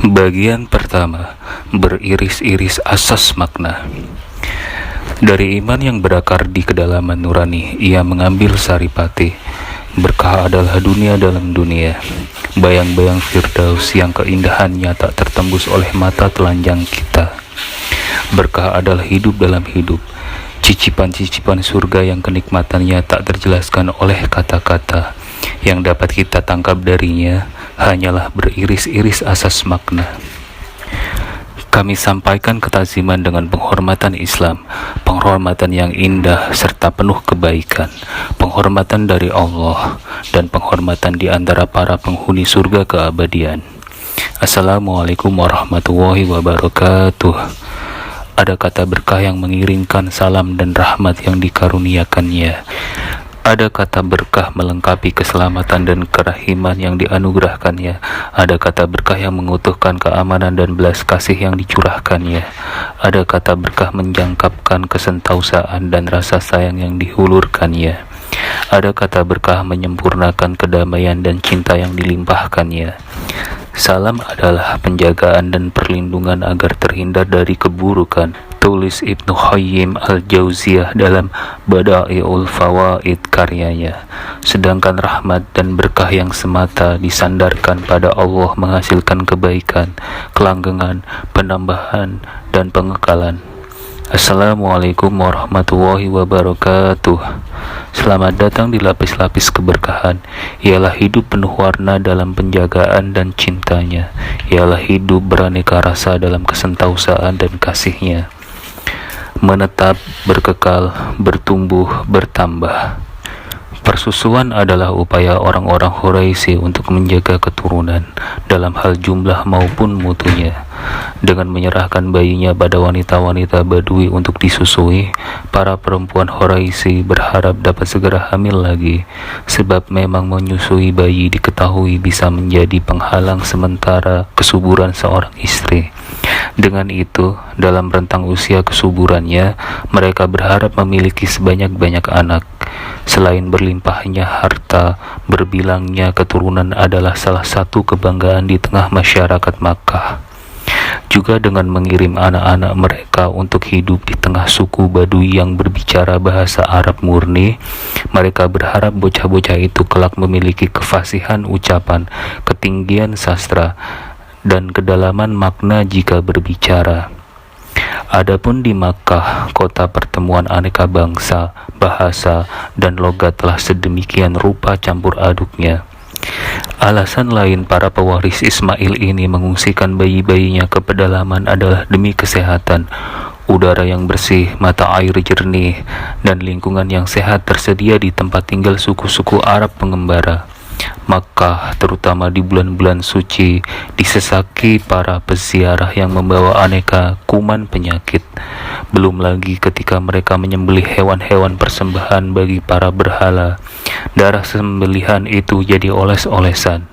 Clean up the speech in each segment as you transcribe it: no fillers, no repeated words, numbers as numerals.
Bagian pertama, beriris-iris asas makna. Dari iman yang berakar di kedalaman nurani, ia mengambil saripati. Berkah adalah dunia dalam dunia, bayang-bayang Firdaus yang keindahannya tak tertembus oleh mata telanjang kita. Berkah adalah hidup dalam hidup, cicipan-cicipan surga yang kenikmatannya tak terjelaskan oleh kata-kata. Yang dapat kita tangkap darinya hanyalah beriris-iris asas makna. Kami sampaikan ketaziman dengan penghormatan Islam, penghormatan yang indah serta penuh kebaikan, penghormatan dari Allah, dan penghormatan di antara para penghuni surga keabadian. Assalamualaikum warahmatullahi wabarakatuh. Ada kata berkah yang mengiringkan salam dan rahmat yang dikaruniakannya. Ada kata berkah melengkapi keselamatan dan kerahiman yang dianugerahkannya. Ada kata berkah yang mengutuhkan keamanan dan belas kasih yang dicurahkannya. Ada kata berkah menjangkapkan kesentausaan dan rasa sayang yang dihulurkannya. Ada kata berkah menyempurnakan kedamaian dan cinta yang dilimpahkannya. Salam adalah penjagaan dan perlindungan agar terhindar dari keburukan. Tulis Ibnu Qayyim al-Jauziyah dalam Bada'iul Fawaid karyanya. Sedangkan rahmat dan berkah yang semata disandarkan pada Allah menghasilkan kebaikan, kelanggengan, penambahan, dan pengekalan. Assalamualaikum warahmatullahi wabarakatuh. Selamat datang di lapis-lapis keberkahan. Ialah hidup penuh warna dalam penjagaan dan cintanya. Ialah hidup beraneka rasa dalam kesentausaan dan kasihnya. Menetap, berkekal, bertumbuh, bertambah. Persusuan adalah upaya orang-orang Quraisy untuk menjaga keturunan dalam hal jumlah maupun mutunya. Dengan menyerahkan bayinya pada wanita-wanita Badui untuk disusui, para perempuan Quraisy berharap dapat segera hamil lagi, sebab memang menyusui bayi diketahui bisa menjadi penghalang sementara kesuburan seorang istri. Dengan itu, dalam rentang usia kesuburannya, mereka berharap memiliki sebanyak-banyak anak. Selain berlimpahnya harta, berbilangnya keturunan adalah salah satu kebanggaan di tengah masyarakat Makkah. Juga dengan mengirim anak-anak mereka untuk hidup di tengah suku Badui yang berbicara bahasa Arab murni, mereka berharap bocah-bocah itu kelak memiliki kefasihan ucapan, ketinggian sastra, dan kedalaman makna jika berbicara. Adapun di Makkah, kota pertemuan aneka bangsa, bahasa, dan logat telah sedemikian rupa campur aduknya. Alasan lain para pewaris Ismail ini mengungsikan bayi-bayinya ke pedalaman adalah demi kesehatan. Udara yang bersih, mata air jernih, dan lingkungan yang sehat tersedia di tempat tinggal suku-suku Arab pengembara. Makkah, terutama di bulan-bulan suci, disesaki para peziarah yang membawa aneka kuman penyakit. Belum lagi ketika mereka menyembelih hewan-hewan persembahan bagi para berhala. Darah sembelihan itu jadi oles-olesan.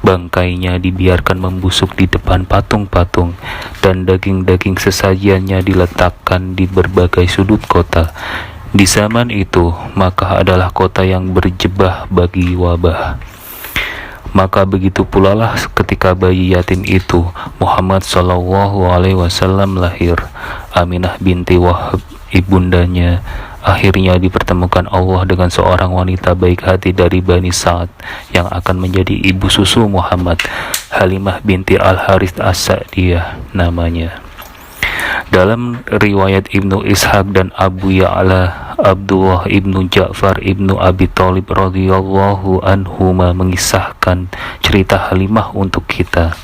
Bangkainya dibiarkan membusuk di depan patung-patung, dan daging-daging sesajiannya diletakkan di berbagai sudut kota. Di zaman itu, Makkah adalah kota yang berjebah bagi wabah. Maka begitu pula lah ketika bayi yatim itu, Muhammad SAW lahir. Aminah binti Wahab, ibundanya, akhirnya dipertemukan Allah dengan seorang wanita baik hati dari Bani Sa'ad yang akan menjadi ibu susu Muhammad. Halimah binti Al-Harith As-Sa'diyah namanya. Dalam riwayat Ibnu Ishaq dan Abu Ya'la, Abdullah ibnu Ja'far ibnu Abi Thalib radhiyallahu anhuma mengisahkan cerita Halimah untuk kita.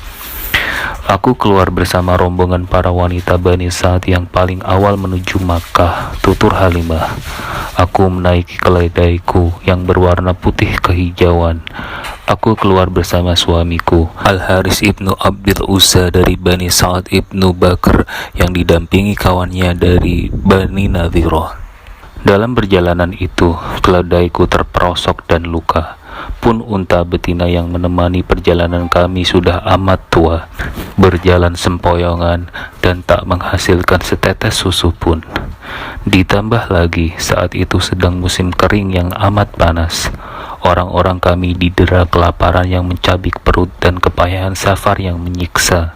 Aku keluar bersama rombongan para wanita Bani Sa'ad yang paling awal menuju Makkah, tutur Halimah. Aku menaiki keledaiku yang berwarna putih kehijauan. Aku keluar bersama suamiku, Al-Haris ibnu Abdul Uzza dari Bani Sa'ad ibnu Bakr yang didampingi kawannya dari Bani Nadhirah. Dalam perjalanan itu, keledaiku terperosok dan luka. Pun unta betina yang menemani perjalanan kami sudah amat tua, berjalan sempoyongan dan tak menghasilkan setetes susu pun. Ditambah lagi saat itu sedang musim kering yang amat panas. Orang-orang kami didera kelaparan yang mencabik perut dan kepayahan safar yang menyiksa.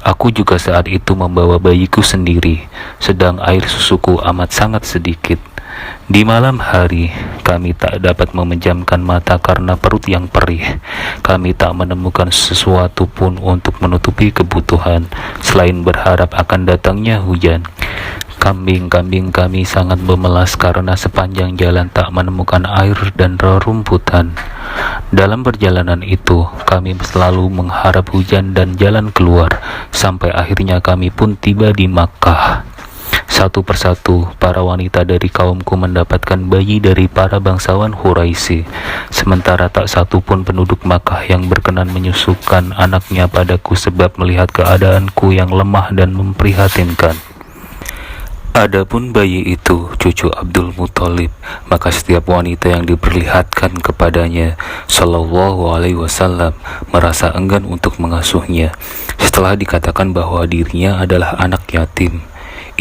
Aku juga saat itu membawa bayiku sendiri, sedang air susuku amat sangat sedikit. Di malam hari, kami tak dapat memejamkan mata karena perut yang perih. Kami tak menemukan sesuatu pun untuk menutupi kebutuhan, selain berharap akan datangnya hujan. Kambing-kambing kami sangat memelas karena sepanjang jalan tak menemukan air dan rerumputan. Dalam perjalanan itu, kami selalu mengharap hujan dan jalan keluar, sampai akhirnya kami pun tiba di Makkah. Satu persatu, para wanita dari kaumku mendapatkan bayi dari para bangsawan Quraisy, sementara tak satu pun penduduk Makkah yang berkenan menyusukan anaknya padaku sebab melihat keadaanku yang lemah dan memprihatinkan. Adapun bayi itu cucu Abdul Muthalib, maka setiap wanita yang diperlihatkan kepadanya Shallallahu Alaihi Wasallam merasa enggan untuk mengasuhnya setelah dikatakan bahwa dirinya adalah anak yatim.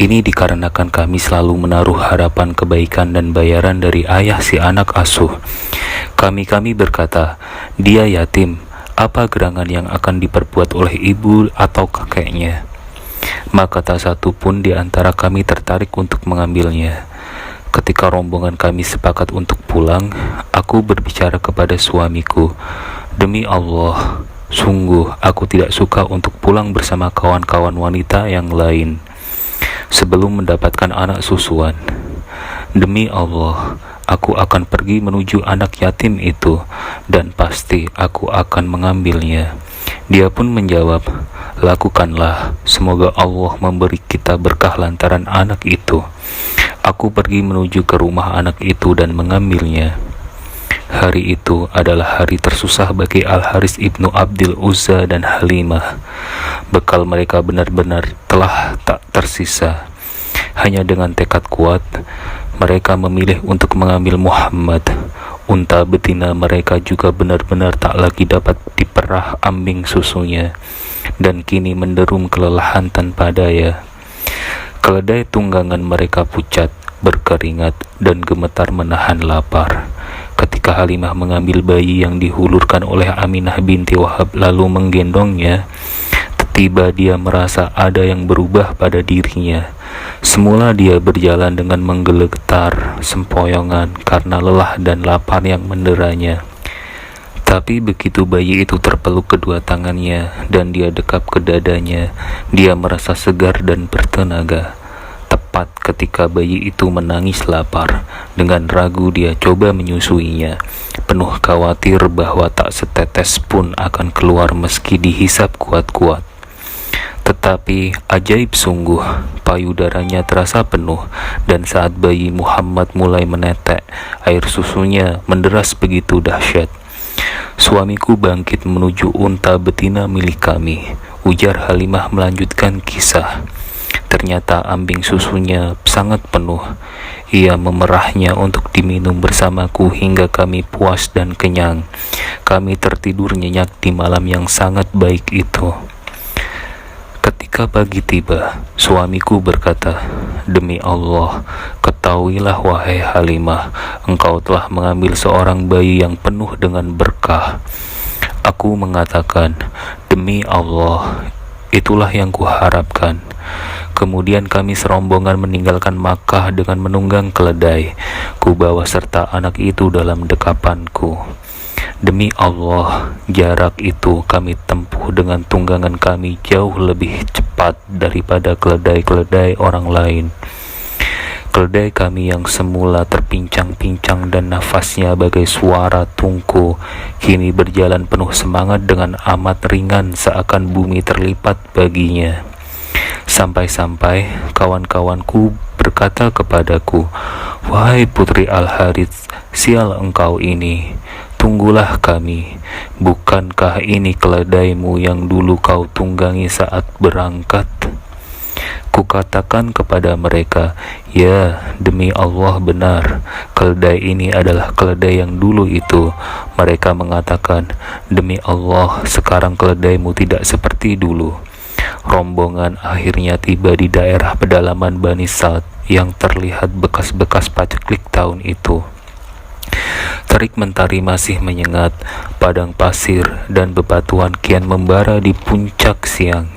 Ini dikarenakan kami selalu menaruh harapan kebaikan dan bayaran dari ayah si anak asuh. Kami berkata, dia yatim, apa gerangan yang akan diperbuat oleh ibu atau kakeknya? Maka tak satu pun di antara kami tertarik untuk mengambilnya. Ketika rombongan kami sepakat untuk pulang, aku berbicara kepada suamiku, demi Allah, sungguh aku tidak suka untuk pulang bersama kawan-kawan wanita yang lain sebelum mendapatkan anak susuan. Demi Allah, aku akan pergi menuju anak yatim itu, dan pasti aku akan mengambilnya. Dia pun menjawab, lakukanlah, semoga Allah memberi kita berkah lantaran anak itu. Aku pergi menuju ke rumah anak itu dan mengambilnya. Hari itu adalah hari tersusah bagi Al-Haris ibnu Abdil Uzza dan Halimah. Bekal mereka benar-benar telah tak tersisa. Hanya dengan tekad kuat, mereka memilih untuk mengambil Muhammad. Unta betina mereka juga benar-benar tak lagi dapat diperah ambing susunya, dan kini menderum kelelahan tanpa daya. Keledai tunggangan mereka pucat, berkeringat, dan gemetar menahan lapar. Ketika Halimah mengambil bayi yang dihulurkan oleh Aminah binti Wahab lalu menggendongnya, tiba dia merasa ada yang berubah pada dirinya. Semula dia berjalan dengan menggeletar sempoyongan karena lelah dan lapar yang menderanya. Tapi begitu bayi itu terpeluk kedua tangannya dan dia dekap ke dadanya, dia merasa segar dan bertenaga. Tepat ketika bayi itu menangis lapar, dengan ragu dia coba menyusuinya, penuh khawatir bahwa tak setetes pun akan keluar meski dihisap kuat-kuat. Tetapi ajaib sungguh, payudaranya terasa penuh, dan saat bayi Muhammad mulai menetek, air susunya menderas begitu dahsyat. Suamiku bangkit menuju unta betina milik kami, ujar Halimah melanjutkan kisah. Ternyata ambing susunya sangat penuh. Ia memerahnya untuk diminum bersamaku hingga kami puas dan kenyang. Kami tertidur nyenyak di malam yang sangat baik itu. Ketika pagi tiba, suamiku berkata, demi Allah, ketahuilah wahai Halimah, engkau telah mengambil seorang bayi yang penuh dengan berkah. Aku mengatakan, demi Allah, itulah yang kuharapkan. Kemudian kami serombongan meninggalkan Makkah dengan menunggang keledai. Kubawa serta anak itu dalam dekapanku. Demi Allah, jarak itu kami tempuh dengan tunggangan kami jauh lebih cepat daripada keledai-keledai orang lain. Keledai kami yang semula terpincang-pincang dan nafasnya bagai suara tungku, kini berjalan penuh semangat dengan amat ringan seakan bumi terlipat baginya. Sampai-sampai kawan-kawanku berkata kepadaku, wahai putri Al-Harits, sial engkau ini, tunggulah kami. Bukankah ini keledaimu yang dulu kau tunggangi saat berangkat? Kukatakan kepada mereka, ya, demi Allah benar, keledai ini adalah keledai yang dulu itu. Mereka mengatakan, demi Allah, sekarang keledaimu tidak seperti dulu. Rombongan akhirnya tiba di daerah pedalaman Bani Sa'd yang terlihat bekas-bekas paceklik tahun itu. Terik mentari masih menyengat, padang pasir dan bebatuan kian membara di puncak siang.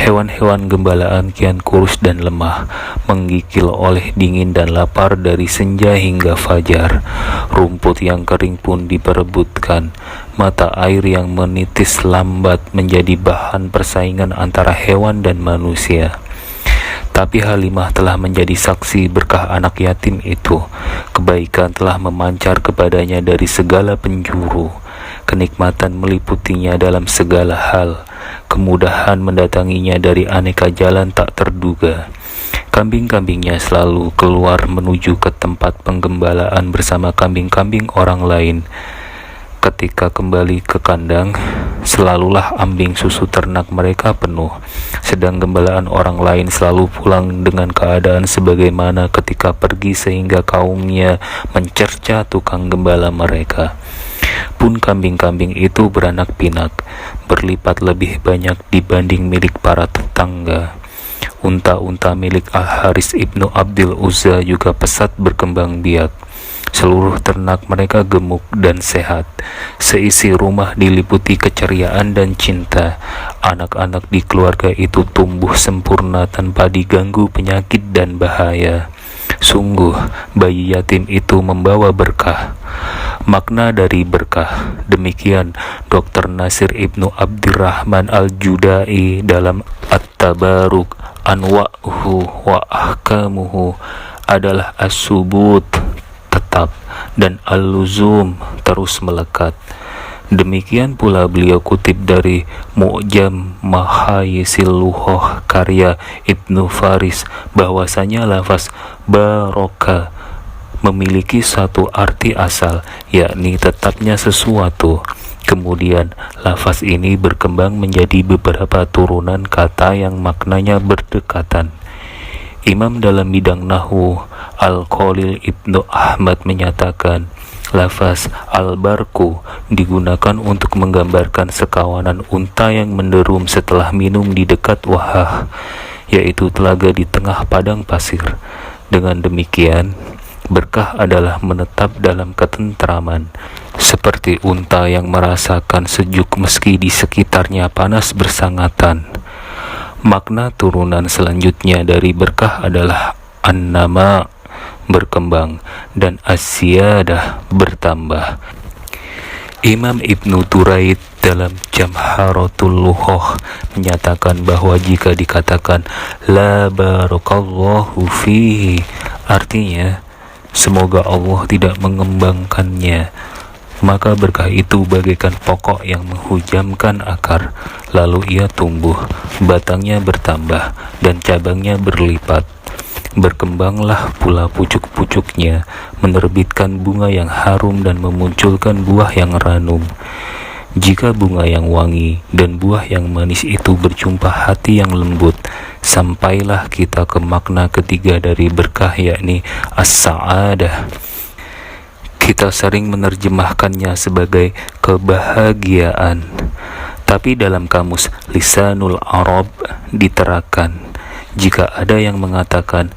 Hewan-hewan gembalaan kian kurus dan lemah, menggigil oleh dingin dan lapar dari senja hingga fajar. Rumput yang kering pun diperebutkan. Mata air yang menitis lambat menjadi bahan persaingan antara hewan dan manusia. Tapi Halimah telah menjadi saksi berkah anak yatim itu. Kebaikan telah memancar kepadanya dari segala penjuru. Kenikmatan meliputinya dalam segala hal. Kemudahan mendatanginya dari aneka jalan tak terduga. Kambing-kambingnya selalu keluar menuju ke tempat penggembalaan bersama kambing-kambing orang lain. Ketika kembali ke kandang, selalulah ambing susu ternak mereka penuh, sedang gembalaan orang lain selalu pulang dengan keadaan sebagaimana ketika pergi, sehingga kaumnya mencerca tukang gembala mereka. Pun kambing-kambing itu beranak pinak, berlipat lebih banyak dibanding milik para tetangga. Unta-unta milik Al-Haris ibnu Abdul Uzza juga pesat berkembang biak. Seluruh ternak mereka gemuk dan sehat. Seisi rumah diliputi keceriaan dan cinta. Anak-anak di keluarga itu tumbuh sempurna tanpa diganggu penyakit dan bahaya. Sungguh, bayi yatim itu membawa berkah. Makna dari berkah, demikian Dr. Nasir Ibnu Abdirrahman Al-Judai dalam At-Tabaruk Anwa'uhu wa Ahkamuhu adalah as-subut, tetap, dan al-luzum, terus melekat. Demikian pula beliau kutip dari Mu'jam Mahayisil Luhoh karya Ibnu Faris bahwasanya lafaz barokah memiliki satu arti asal, yakni tetapnya sesuatu. Kemudian lafaz ini berkembang menjadi beberapa turunan kata yang maknanya berdekatan. Imam dalam bidang nahwu Al-Khalil Ibnu Ahmad menyatakan, lafaz al-barku digunakan untuk menggambarkan sekawanan unta yang menderum setelah minum di dekat wahah, yaitu telaga di tengah padang pasir. Dengan demikian, berkah adalah menetap dalam ketentraman, seperti unta yang merasakan sejuk meski di sekitarnya panas bersangatan. Makna turunan selanjutnya dari berkah adalah an-nama, berkembang, dan as-siyadah, bertambah. Imam Ibnu Duraid dalam Jamharatul Luhoh menyatakan bahwa jika dikatakan la barakallahu fihi, artinya semoga Allah tidak mengembangkannya, maka berkah itu bagaikan pokok yang menghujamkan akar, lalu ia tumbuh, batangnya bertambah, dan cabangnya berlipat. Berkembanglah pula pucuk-pucuknya, menerbitkan bunga yang harum dan memunculkan buah yang ranum. Jika bunga yang wangi dan buah yang manis itu berjumpa hati yang lembut, sampailah kita ke makna ketiga dari berkah, yakni as-sa'adah. Kita sering menerjemahkannya sebagai kebahagiaan, tapi dalam kamus Lisanul Arab diterakan, jika ada yang mengatakan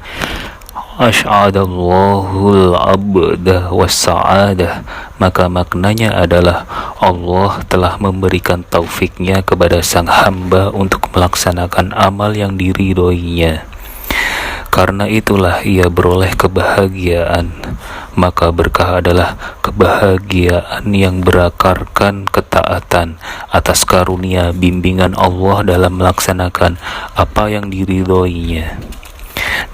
asy'adallahul abda was-sa'adah, maka maknanya adalah Allah telah memberikan taufiknya kepada sang hamba untuk melaksanakan amal yang diridhoinya. Karena itulah ia beroleh kebahagiaan. Maka berkah adalah kebahagiaan yang berakarkan ketaatan atas karunia bimbingan Allah dalam melaksanakan apa yang diridhoinya.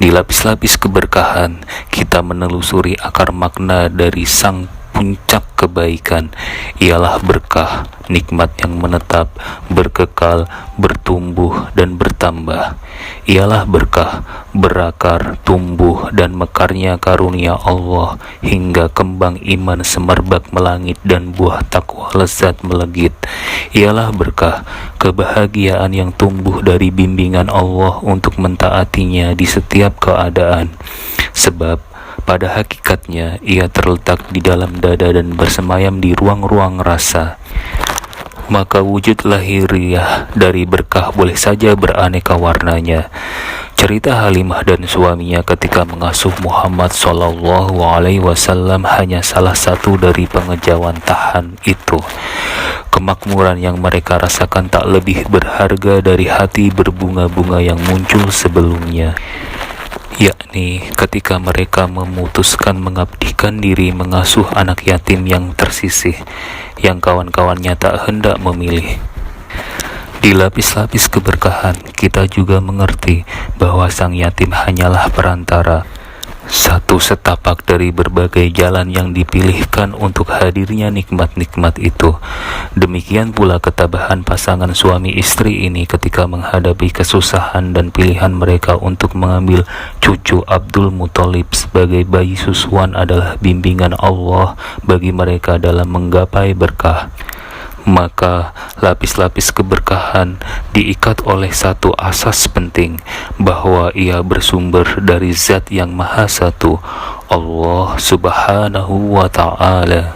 Di lapis-lapis keberkahan, kita menelusuri akar makna dari sang puncak kebaikan, ialah berkah, nikmat yang menetap, berkekal, bertumbuh, dan bertambah. Ialah berkah, berakar, tumbuh, dan mekarnya karunia Allah, hingga kembang iman semerbak melangit dan buah takwa lezat melegit. Ialah berkah, kebahagiaan yang tumbuh dari bimbingan Allah untuk mentaatinya di setiap keadaan. Sebab pada hakikatnya ia terletak di dalam dada dan bersemayam di ruang-ruang rasa. maka wujud lahiriah dari berkah boleh saja beraneka warnanya. Cerita Halimah dan suaminya ketika mengasuh Muhammad Sallallahu Alaihi Wasallam hanya salah satu dari pengejauhan tahan itu. Kemakmuran yang mereka rasakan tak lebih berharga dari hati berbunga-bunga yang muncul sebelumnya, yakni ketika mereka memutuskan mengabdikan diri mengasuh anak yatim yang tersisih, yang kawan-kawannya tak hendak memilih. Di lapis-lapis keberkahan, kita juga mengerti bahwa sang yatim hanyalah perantara, satu setapak dari berbagai jalan yang dipilihkan untuk hadirnya nikmat-nikmat itu. Demikian pula ketabahan pasangan suami istri ini ketika menghadapi kesusahan dan pilihan mereka untuk mengambil cucu Abdul Muthalib sebagai bayi susuan adalah bimbingan Allah bagi mereka dalam menggapai berkah. Maka lapis-lapis keberkahan diikat oleh satu asas penting, bahwa ia bersumber dari Zat yang Maha Satu, Allah Subhanahu wa Ta'ala.